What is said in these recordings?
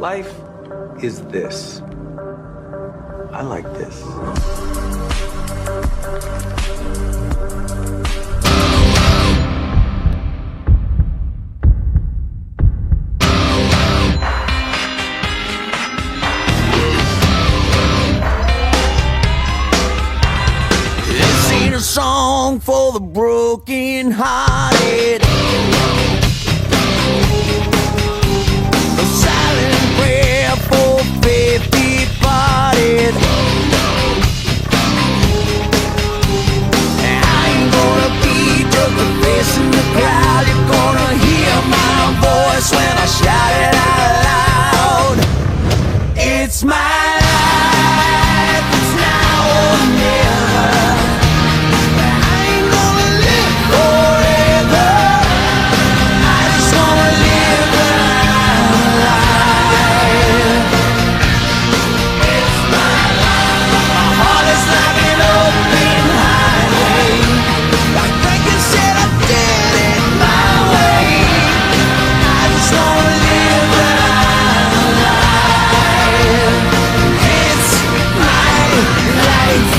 Life is this. I like this. This ain't a song for the broken-hearted. A silent prayer for faith departed. I ain't gonna be just a face in the crowd. You're gonna hear my voice when I shout it out loud. It's my life, it's now or never. I ain't gonna live forever. I just wanna live my life. It's my life. My heart is like an open highway. Like Franklin said, I did it my way. I just wanna live my life. It's my life.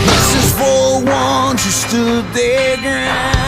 This is for ones who stood their ground.